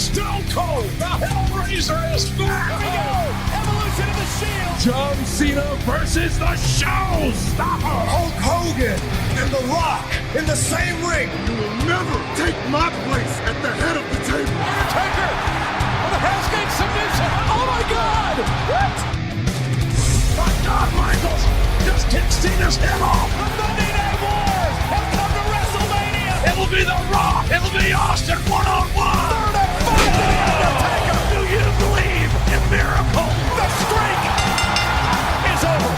Stone Cold, the Hellraiser is back! Here we go! Evolution of the Shield! John Cena versus the Showstopper! Hulk Hogan and The Rock in the same ring! You will never take my place at the head of the table! Undertaker! On the Hell's Gate submission! Oh my God! What? My God, Michaels! Just kick Cena's head off! The Monday Night Wars have come to WrestleMania! It'll be The Rock! It'll be Austin one-on-one! Third and final, The Undertaker! Do you believe in miracles? The streak is over!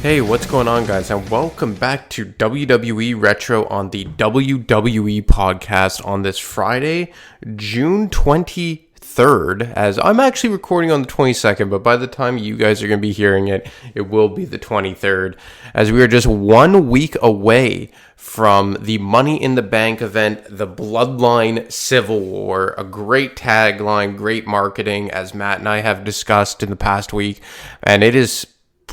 Hey, what's going on, guys, and welcome back to WWE Retro on the WWE podcast on this Friday, June 23rd, as I'm actually recording on the 22nd, but by the time you guys are going to be hearing it, it will be the 23rd, as we are just 1 week away from the Money in the Bank event, the Bloodline Civil War, a great tagline, great marketing, as Matt and I have discussed in the past week, and it is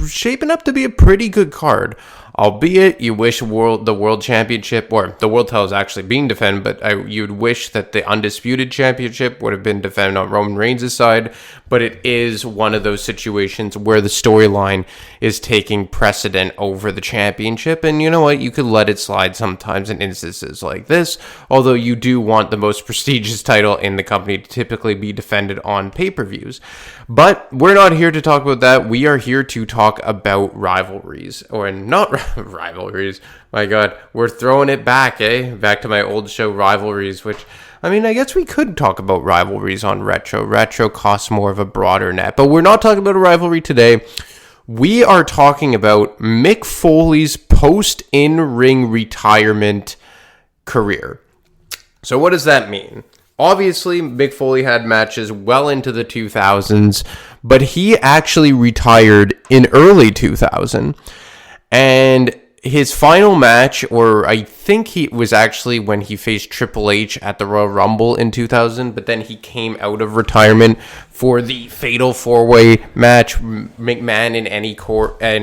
shaping up to be a pretty good card. Albeit you wish the world championship, or the world title is actually being defended, but you'd wish that the undisputed championship would have been defended on Roman Reigns' side. But it is one of those situations where the storyline is taking precedent over the championship. And you know what? You could let it slide sometimes in instances like this. Although you do want the most prestigious title in the company to typically be defended on pay-per-views. But we're not here to talk about that. We are here to talk about rivalries, or not rivalries. My God, we're throwing it back, eh? Back to my old show, Rivalries, which, I mean, I guess we could talk about rivalries on Retro. Retro costs more of a broader net, but we're not talking about a rivalry today. We are talking about Mick Foley's post-in-ring retirement career. So what does that mean? Obviously, Mick Foley had matches well into the 2000s, but he actually retired in early 2000. And his final match, or I think he was actually when he faced Triple H at the Royal Rumble in 2000, but then he came out of retirement for the Fatal 4-Way match, McMahon in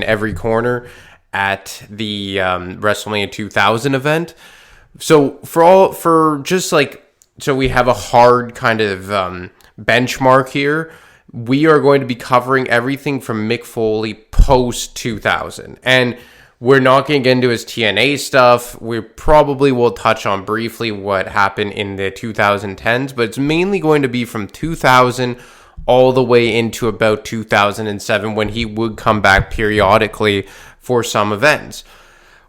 every corner at the WrestleMania 2000 event. So so we have a hard kind of benchmark here. We are going to be covering everything from Mick Foley post 2000. And we're not going to get into his TNA stuff. We probably will touch on briefly what happened in the 2010s, but it's mainly going to be from 2000 all the way into about 2007 when he would come back periodically for some events.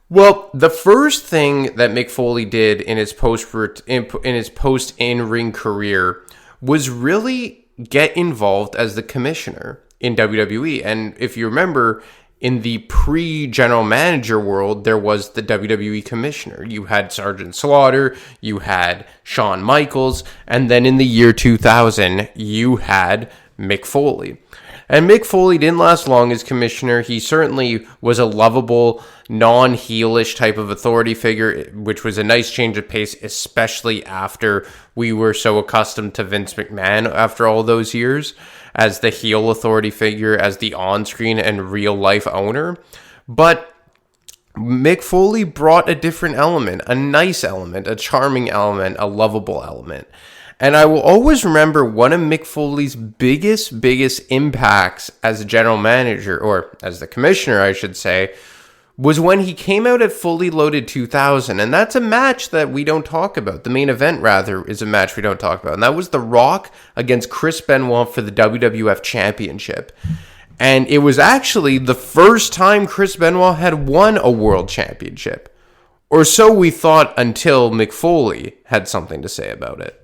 Well, the first thing that Mick Foley did in his post-in-ring career was really get involved as the commissioner in WWE. And if you remember, in the pre-general manager world, there was the WWE commissioner. You had Sergeant Slaughter, you had Shawn Michaels, and then in the year 2000, you had Mick Foley. And Mick Foley didn't last long as commissioner. He certainly was a lovable, non-heelish type of authority figure, which was a nice change of pace, especially after we were so accustomed to Vince McMahon after all those years as the heel authority figure, as the on-screen and real-life owner. But Mick Foley brought a different element, a nice element, a charming element, a lovable element. And I will always remember one of Mick Foley's biggest impacts as a general manager, or as the commissioner, I should say, was when he came out at Fully Loaded 2000. And that's a match that we don't talk about. The main event, rather, is a match we don't talk about. And that was The Rock against Chris Benoit for the WWF Championship. And it was actually the first time Chris Benoit had won a world championship. Or so we thought until Mick Foley had something to say about it.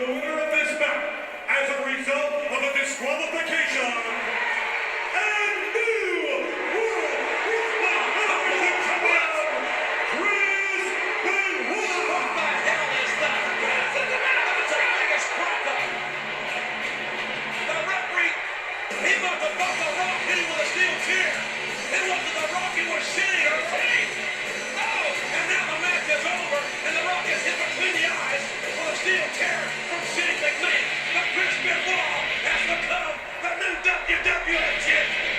The winner of this match, as a result of a disqualification, and new World Heavyweight Champion, Chris Benoit. What the hell is that? It's the biggest crap up. The referee, he must have bumped the Rock hitting with a steel chair. It wasn't the Rock, he was shitting her face. Oh, and now the match is over, and the Rock is hit between the eyes with a steel chair from Shane McMahon. But Chris Benoit has become the new WWE champion.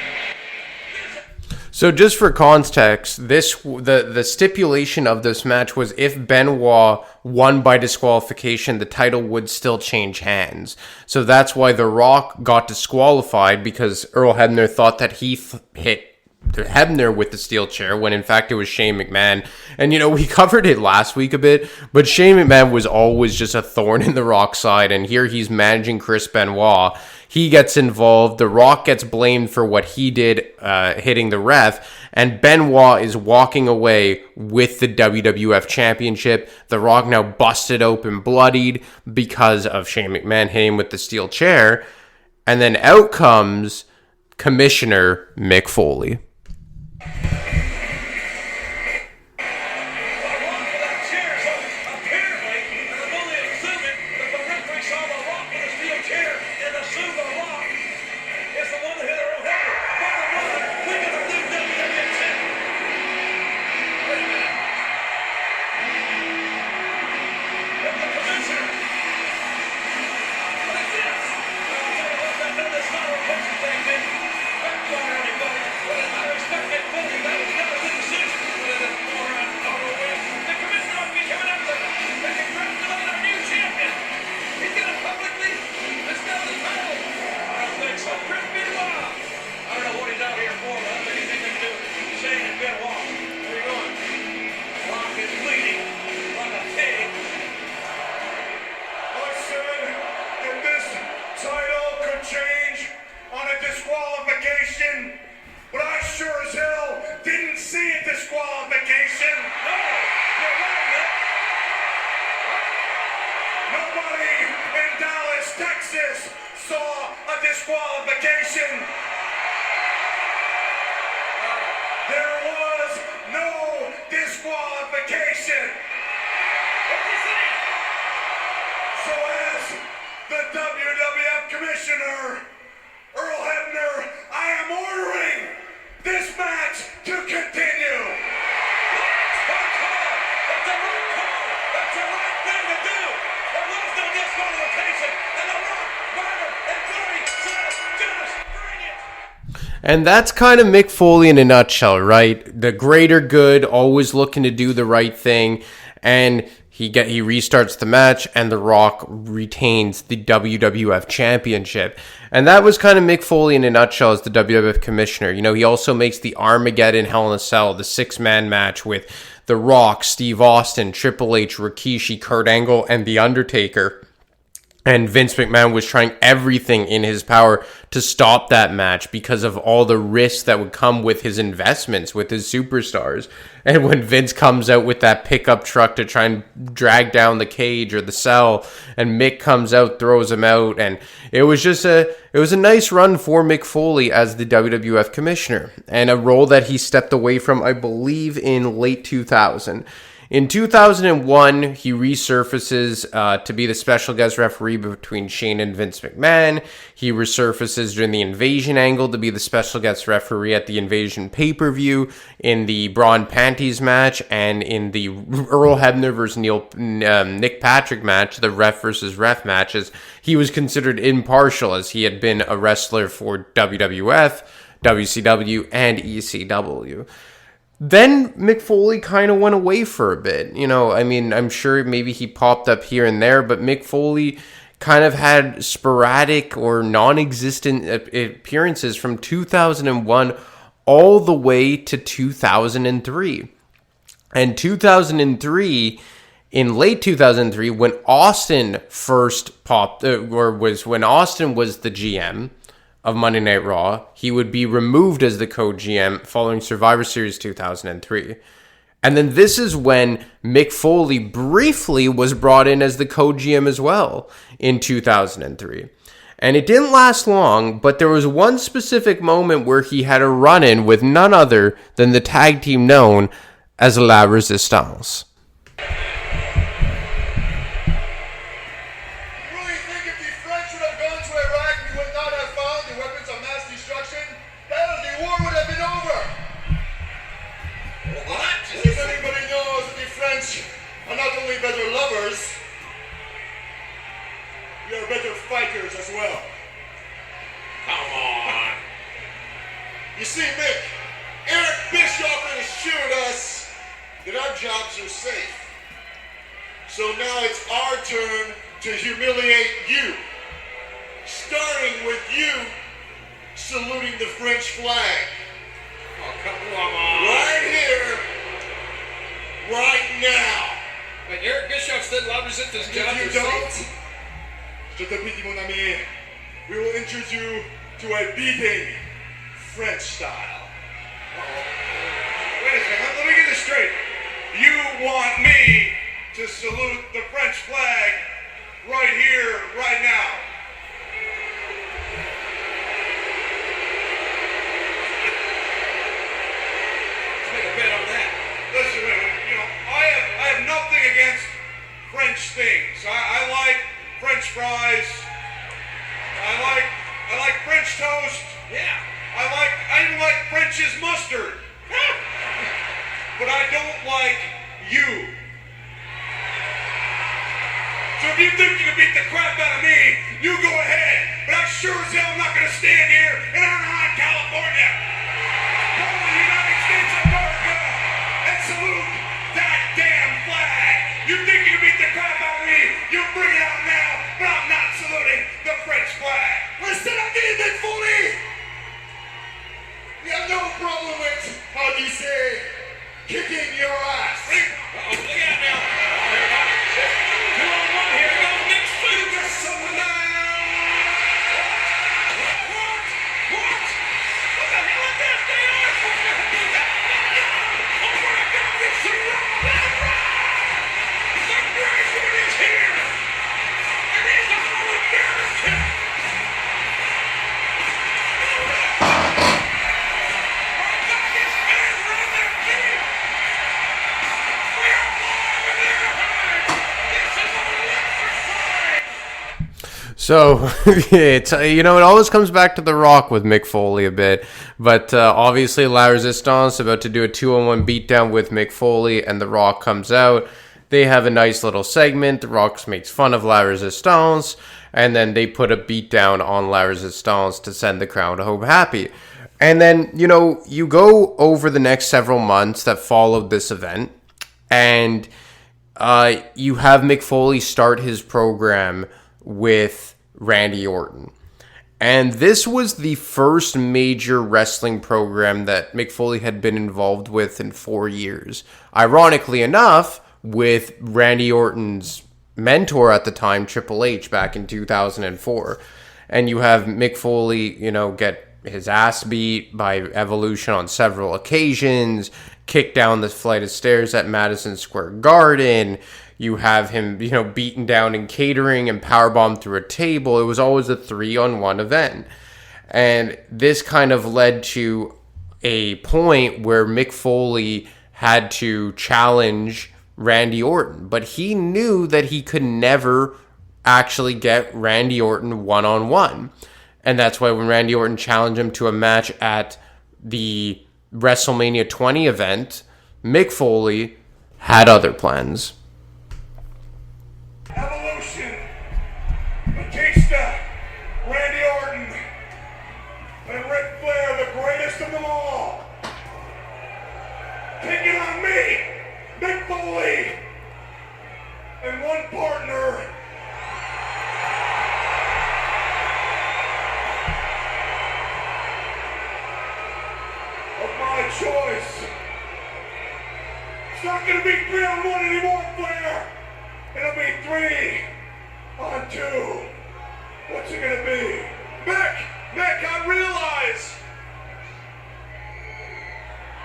So just for context, the stipulation of this match was if Benoit won by disqualification, the title would still change hands. So that's why The Rock got disqualified, because Earl Hebner thought that he hit Hebner with the steel chair when in fact it was Shane McMahon. And we covered it last week a bit, but Shane McMahon was always just a thorn in The Rock's side, and here he's managing Chris Benoit. He gets involved. The Rock gets blamed for what he did, hitting the ref, and Benoit is walking away with the WWF Championship. The Rock now busted open, bloodied because of Shane McMahon hitting him with the steel chair, and then out comes Commissioner Mick Foley. But I sure as hell didn't see a disqualification. No, you're right, Nick. Nobody in Dallas, Texas saw a disqualification. There was no disqualification. So as the WWF Commissioner, Earl Hebner, I am ordering this match to continue. That's the right call. That's the right thing to do. There was no disqualification, and the Rock, Ryder, and Cody said, just bring it. And that's kind of Mick Foley in a nutshell, right? The greater good, always looking to do the right thing, and he restarts the match, and The Rock retains the WWF Championship. And that was kind of Mick Foley in a nutshell as the WWF Commissioner. He also makes the Armageddon Hell in a Cell, the 6-man match with The Rock, Steve Austin, Triple H, Rikishi, Kurt Angle, and The Undertaker. And Vince McMahon was trying everything in his power to stop that match because of all the risks that would come with his investments, with his superstars. And when Vince comes out with that pickup truck to try and drag down the cage or the cell, and Mick comes out, throws him out, and it was a nice run for Mick Foley as the WWF Commissioner, and a role that he stepped away from, I believe, in late 2000. In 2001, he resurfaces to be the special guest referee between Shane and Vince McMahon. He resurfaces during the Invasion angle to be the special guest referee at the Invasion pay-per-view, in the Braun Panties match, and in the Earl Hebner versus Nick Patrick match, the ref versus ref matches. He was considered impartial as he had been a wrestler for WWF, WCW, and ECW. Then Mick Foley kind of went away for a bit. I'm sure maybe he popped up here and there, but Mick Foley kind of had sporadic or non-existent appearances from 2001 all the way to 2003. And 2003, in late 2003, when Austin first popped, when Austin was the GM of Monday Night Raw, he would be removed as the co-GM following Survivor Series 2003. And then this is when Mick Foley briefly was brought in as the co-GM as well in 2003. And it didn't last long, but there was one specific moment where he had a run-in with none other than the tag team known as La Resistance. Fighters as well. Come on. You see, Mick, Eric Bischoff had assured us that our jobs are safe. So now it's our turn to humiliate you. Starting with you saluting the French flag. Oh, come on. Right here, right now. But Eric Bischoff said La Resistance jobs if are you don't, safe. je te prie, mon ami, we will introduce you to a beating French style. Wait a second, let me get this straight. You want me to salute the French flag right here, right now? Let's make a bet on that. Listen, you know, I have nothing against French things. I like French fries. I like French toast. Yeah. I even like French's mustard. But I don't like you. So if you think you can beat the crap out of me, you go ahead. But I sure as hell am not going to stand here in Anaheim, California. Go to the United States of America and salute that damn flag. You think you can beat the crap out of me? You bring it out now, but I'm not saluting the French flag. Listen, I get it, Mick Foley. You have no problem with, how do you say, kicking your ass. Uh-oh, look out now. Here comes 2-on-1. Here goes Mick Foley. Just something now. What? What the hell is this? They are. Oh my God, it's the Rock. The great one is here. And he's all American. So, it's, it always comes back to The Rock with Mick Foley a bit. But obviously, La Resistance about to do a 2-on-1 beatdown with Mick Foley, and The Rock comes out. They have a nice little segment. The Rock makes fun of La Resistance, and then they put a beatdown on La Resistance to send the crowd home happy. And then, you go over the next several months that followed this event, and you have Mick Foley start his program with Randy Orton. And this was the first major wrestling program that Mick Foley had been involved with in 4 years. Ironically enough, with Randy Orton's mentor at the time, Triple H, back in 2004. And you have Mick Foley, get his ass beat by Evolution on several occasions, kick down the flight of stairs at Madison Square Garden. You have him, beaten down in catering and powerbombed through a table. It was always a 3-on-1 event. And this kind of led to a point where Mick Foley had to challenge Randy Orton. But he knew that he could never actually get Randy Orton one-on-one. And that's why when Randy Orton challenged him to a match at the WrestleMania 20 event, Mick Foley had other plans. Evolution, Batista, Randy Orton, and Ric Flair, the greatest of them all. Picking on me, Mick Foley, and one partner. Of my choice. It's not going to be 3-on-1 anymore, Flair. It'll be 3-on-2. What's it gonna be? Mick,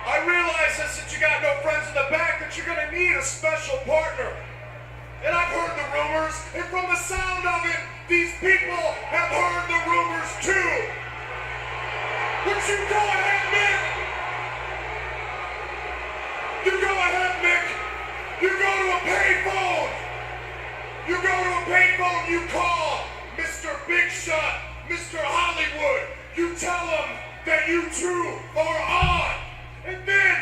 I I realize that since you got no friends in the back that you're going to need a special partner. And I've heard the rumors, and from the sound of it, these people have heard the rumors too. Would you go ahead, Mick? You go ahead, Mick. You go to a payphone. You go to a payphone, you call Mr. Big Shot, Mr. Hollywood. You tell him that you two are on. And then,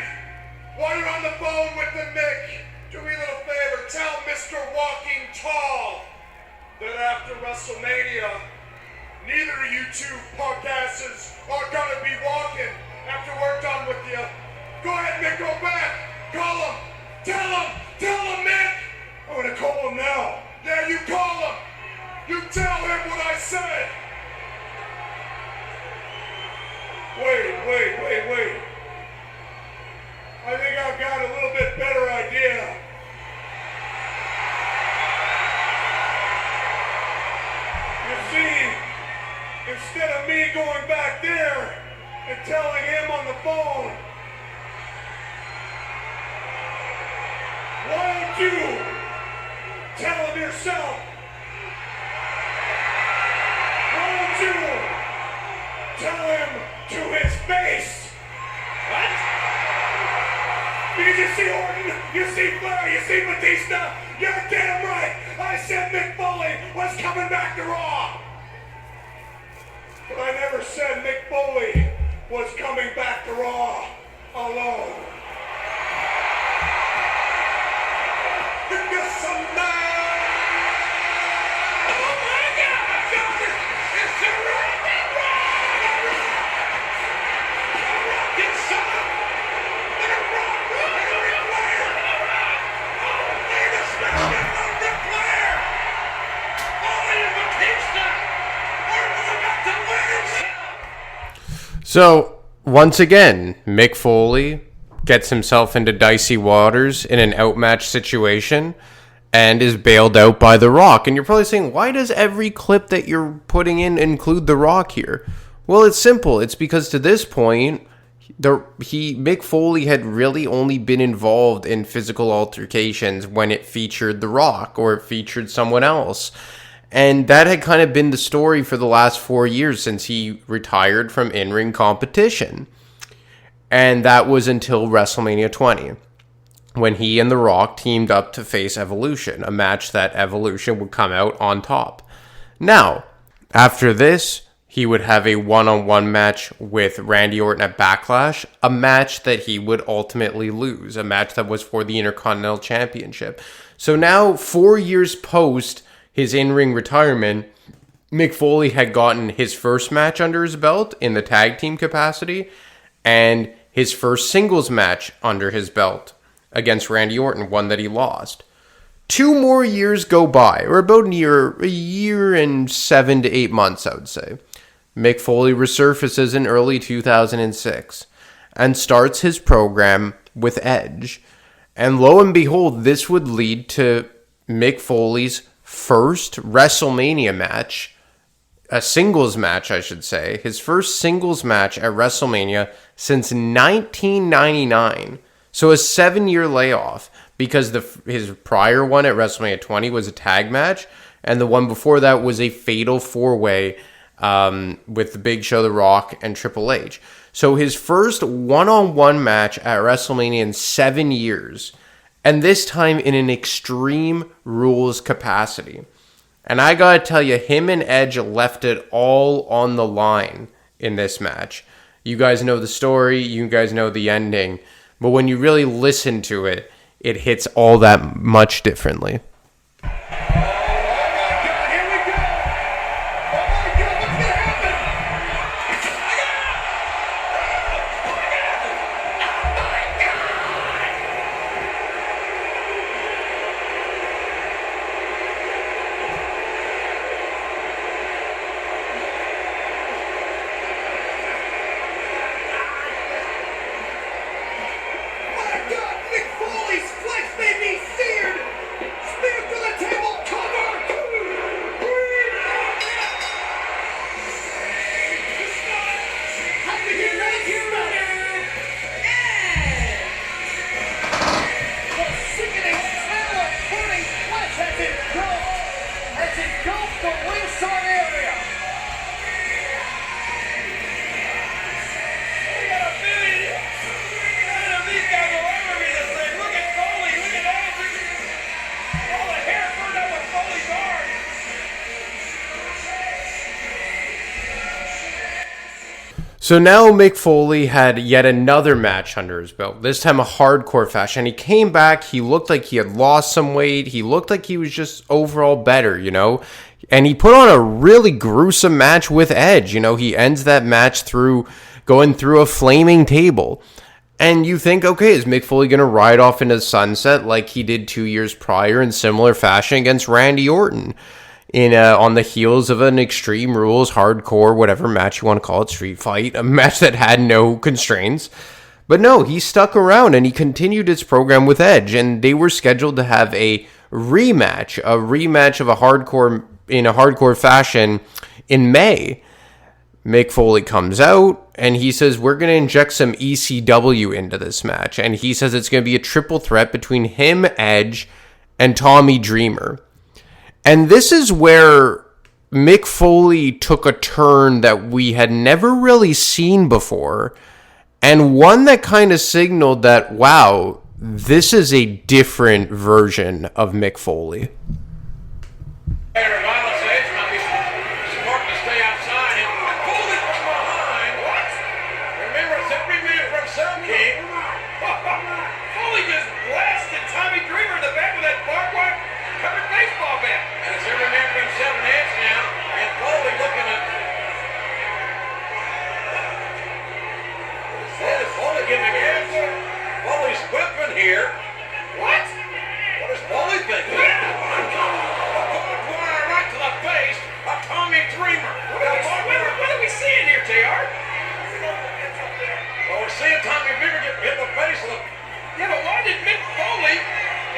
while you're on the phone with the Mick, do me a little favor, tell Mr. Walking Tall that after WrestleMania, neither of you two podcasters are gonna be walking after we're done with you. Go ahead, Mick, go back. Call him. Tell him, Mick. I'm gonna call him now. Yeah, you call him. You tell him what I said. Wait. I think I've got a little bit better idea. You see, instead of me going back there and telling him on the phone, why don't you tell him yourself? Why don't you tell him to his face? What? Because you see Orton, you see Flair, you see Batista, you're damn right. I said Mick Foley was coming back to Raw. But I never said Mick Foley was coming back to Raw alone. So, once again, Mick Foley gets himself into dicey waters in an outmatch situation and is bailed out by The Rock. And you're probably saying, why does every clip that you're putting in include The Rock here? Well, it's simple. It's because to this point, Mick Foley had really only been involved in physical altercations when it featured The Rock or it featured someone else. And that had kind of been the story for the last 4 years since he retired from in-ring competition. And that was until WrestleMania 20, when he and The Rock teamed up to face Evolution, a match that Evolution would come out on top. Now, after this, he would have a one-on-one match with Randy Orton at Backlash, a match that he would ultimately lose, a match that was for the Intercontinental Championship. So now, 4 years post his in-ring retirement, Mick Foley had gotten his first match under his belt in the tag team capacity and his first singles match under his belt against Randy Orton, one that he lost. 2 more years go by, or about a year and 7 to 8 months, I would say. Mick Foley resurfaces in early 2006 and starts his program with Edge. And lo and behold, this would lead to Mick Foley's first WrestleMania match, a singles match, I should say, his first singles match at WrestleMania since 1999. So a 7-year layoff, because his prior one at WrestleMania 20 was a tag match, and the one before that was a fatal 4-way with the Big Show, The Rock, and Triple H. So his first one-on-one match at WrestleMania in 7 years, and this time in an Extreme Rules capacity. And I gotta tell you, him and Edge left it all on the line in this match. You guys know the story, you guys know the ending, but when you really listen to it, it hits all that much differently. So now Mick Foley had yet another match under his belt, this time a hardcore fashion. He came back, he looked like he had lost some weight, he looked like he was just overall better, you know? And he put on a really gruesome match with Edge, you know? He ends that match through going through a flaming table. And you think, okay, is Mick Foley going to ride off into the sunset like he did 2 years prior in similar fashion against Randy Orton? On the heels of an Extreme Rules, hardcore, whatever match you want to call it, street fight, a match that had no constraints. But no, he stuck around and he continued his program with Edge, and they were scheduled to have a rematch of a hardcore fashion in May. Mick Foley comes out and he says, we're going to inject some ECW into this match. And he says it's going to be a triple threat between him, Edge, and Tommy Dreamer. And this is where Mick Foley took a turn that we had never really seen before, and one that kind of signaled that, wow, this is a different version of Mick Foley. Here. What? What is Foley thinking? Right to the face of Tommy Dreamer. What are we seeing here, JR? Well, we're seeing Tommy Dreamer get hit in the face of the... Yeah, but why did Mick Foley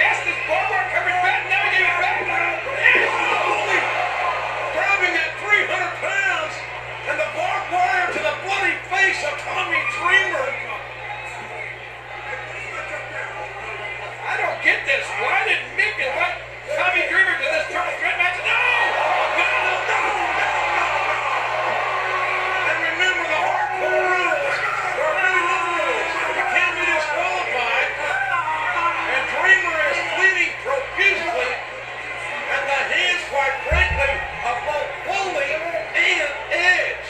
ask this barbed wire covered bat and now he gave it back? Foley grabbing that 300 pounds and the barbed wire to the bloody face of Tommy Dreamer. I don't get this. Why did Mick invite Tommy Dreamer to this triple threat match? No! And remember the hardcore rules. There are many rules. You can't be disqualified. And Dreamer is bleeding profusely at the hands, quite frankly, of both Foley and Edge.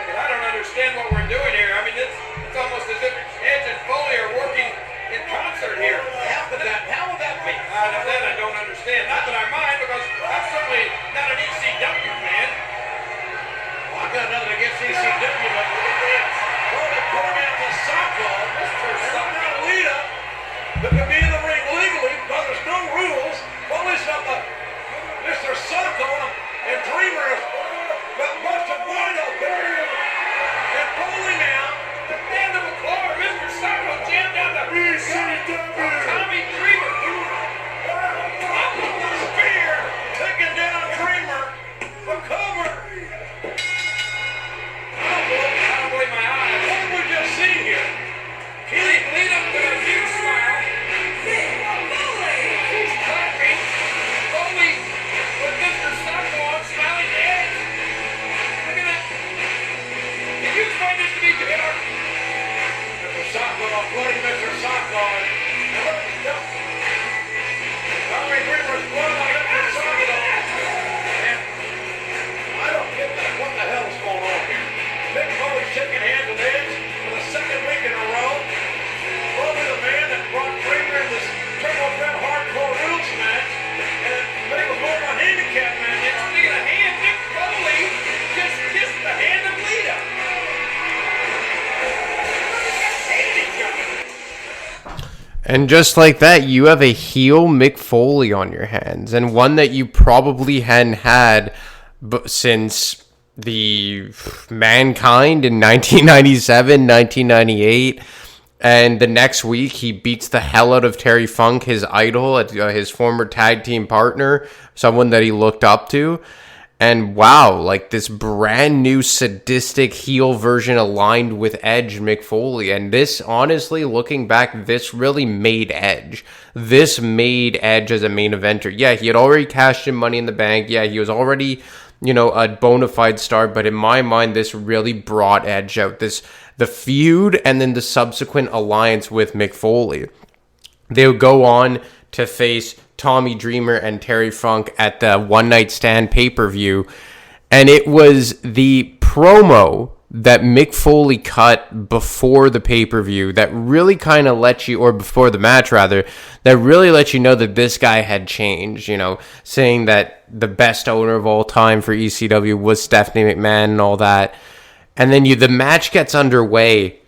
I don't understand what we're doing here. I mean, it's almost as if Edge and Foley are working in concert here. How would that be? That I don't understand. Not that I mind, because I'm certainly not an ECW fan. Well, I've got nothing against ECW, but look at this. Foley pouring out the softball. Some kind of lead up that could be in the ring legally, but there's no rules. Foley's got the Mr. Sock on him, and Dreamer is busted wide open. And Foley now, the mandible claw of Mr. Socko jammed down the Tommy Dreamer. Spear taking down Dreamer. The cover. I don't believe my eyes. What have we just seen here? Kenny lead up to a huge smile. He's clapping. Foley with Mr. Socko on, smiling to Edge. Look at that. Can you explain this to me, JR? Mr. Socko, bloody Mr. Socko. Tommy Dreamer's blood on Mr. Socko. And I don't get that. What the hell is going on here? Mick Foley shaking hands with Edge for the second week in a row. Foley, the man that brought Dreamer in this triple threat hardcore rules match. And Mick was more of a handicap match. And speaking of hand, Mick Foley just kissed the hand of Lita. And just like that, you have a heel Mick Foley on your hands, and one that you probably hadn't had since the Mankind in 1997, 1998. And the next week, he beats the hell out of Terry Funk, his idol, his former tag team partner, someone that he looked up to. And wow, like this brand new sadistic heel version aligned with Edge and Mick Foley. And this, honestly, looking back, this really made Edge. This made Edge as a main eventer. Yeah, he had already cashed in Money in the Bank. Yeah, he was already, a bona fide star. But in my mind, this really brought Edge out. The feud and then the subsequent alliance with Mick Foley. They would go on to face Tommy Dreamer and Terry Funk at the One Night Stand pay-per-view, and it was the promo that Mick Foley cut before the pay-per-view that really kind of let you, or before the match rather, that really let you know that this guy had changed, you know, saying that the best owner of all time for ECW was Stephanie McMahon and all that. And then the match gets underway,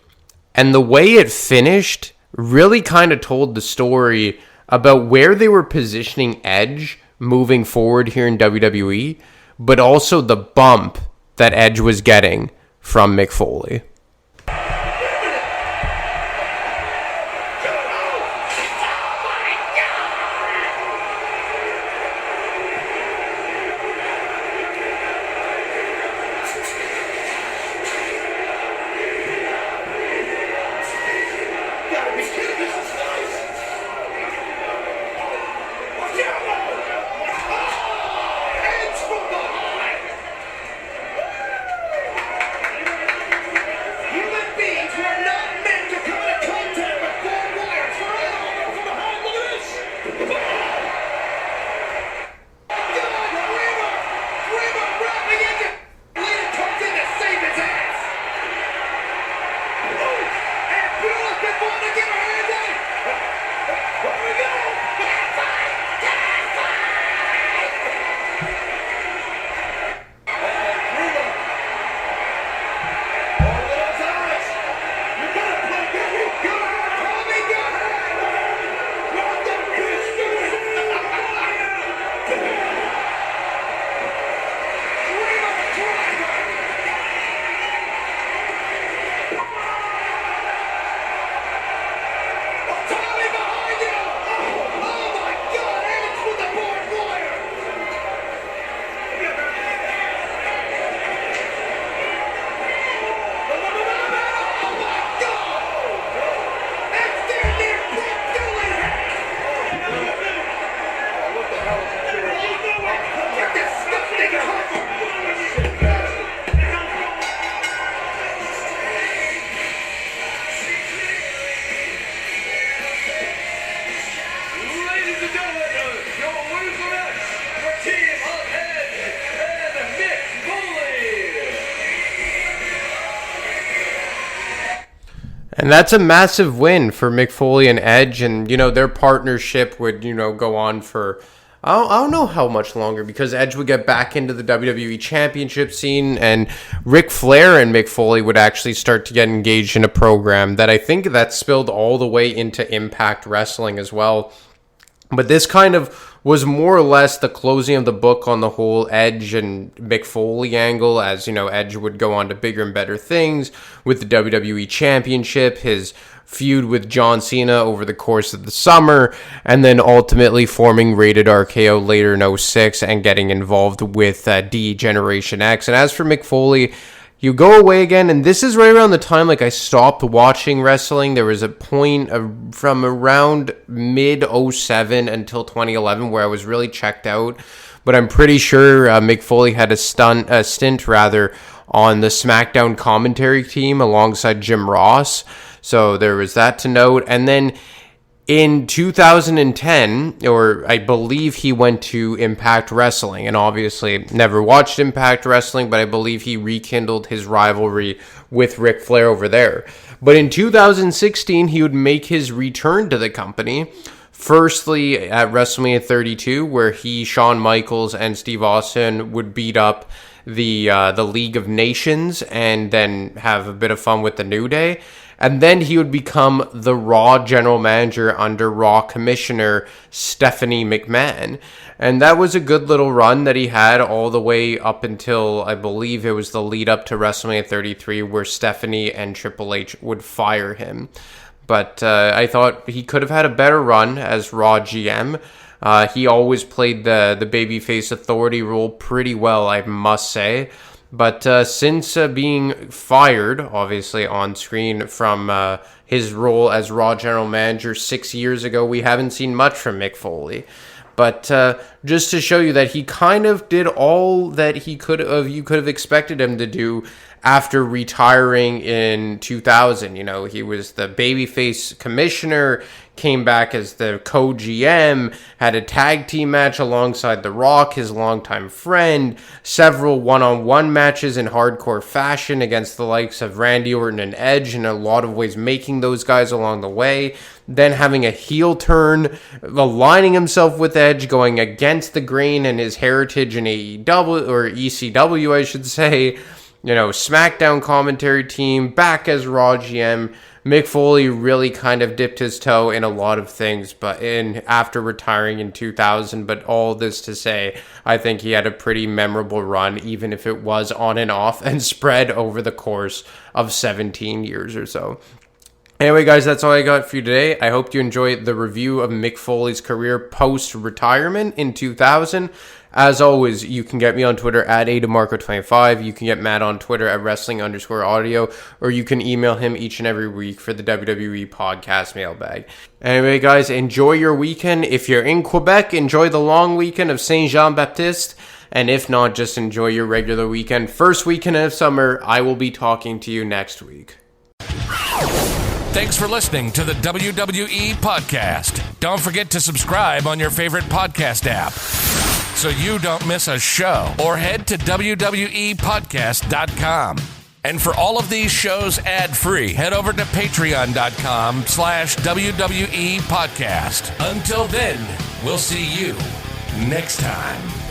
and the way it finished really kind of told the story about where they were positioning Edge moving forward here in WWE, but also the bump that Edge was getting from Mick Foley. And that's a massive win for Mick Foley and Edge, and, you know, their partnership would, you know, go on for, I don't know how much longer, because Edge would get back into the WWE Championship scene, and Ric Flair and Mick Foley would actually start to get engaged in a program that I think that spilled all the way into Impact Wrestling as well. But this kind of was more or less the closing of the book on the whole Edge and Mick Foley angle, as, you know, Edge would go on to bigger and better things with the WWE Championship, his feud with John Cena over the course of the summer, and then ultimately forming Rated RKO later in 06 and getting involved with D-Generation X. And as for Mick Foley, you go away again, and this is right around the time like I stopped watching wrestling. There was a point from around mid-07 until 2011 where I was really checked out. But I'm pretty sure Mick Foley had a stint on the SmackDown commentary team alongside Jim Ross. So there was that to note. And then in 2010, or I believe he went to Impact Wrestling, and obviously never watched Impact Wrestling, but I believe he rekindled his rivalry with Ric Flair over there. But in 2016, he would make his return to the company, firstly at WrestleMania 32, where he, Shawn Michaels, and Steve Austin would beat up the League of Nations and then have a bit of fun with the New Day. And then he would become the Raw general manager under Raw commissioner Stephanie McMahon. And that was a good little run that he had all the way up until, I believe it was the lead up to WrestleMania 33, where Stephanie and Triple H would fire him. But I thought he could have had a better run as Raw GM. He always played the babyface authority role pretty well, I must say. But since being fired, obviously on screen, from his role as Raw General Manager 6 years ago, we haven't seen much from Mick Foley. But just to show you that he kind of did all that you could have expected him to do after retiring in 2000. You know, he was the babyface commissioner, came back as the co-GM, had a tag team match alongside The Rock, his longtime friend, several one-on-one matches in hardcore fashion against the likes of Randy Orton and Edge, in a lot of ways making those guys along the way, then having a heel turn, aligning himself with Edge, going against the grain and his heritage in AEW, or ECW, I should say. You know, SmackDown commentary team, back as Raw GM. Mick Foley really kind of dipped his toe in a lot of things, but after retiring in 2000. But all this to say, I think he had a pretty memorable run, even if it was on and off and spread over the course of 17 years or so. Anyway, guys, that's all I got for you today. I hope you enjoyed the review of Mick Foley's career post-retirement in 2000. As always, you can get me on Twitter at ADeMarco25. You can get Matt on Twitter at Wrestling_audio, or you can email him each and every week for the WWE podcast mailbag. Anyway, guys, enjoy your weekend. If you're in Quebec, enjoy the long weekend of Saint Jean-Baptiste. And if not, just enjoy your regular weekend. First weekend of summer, I will be talking to you next week. Thanks for listening to the WWE Podcast. Don't forget to subscribe on your favorite podcast app so you don't miss a show, or head to WWEpodcast.com. And for all of these shows ad-free, head over to patreon.com/WWE Podcast. Until then, we'll see you next time.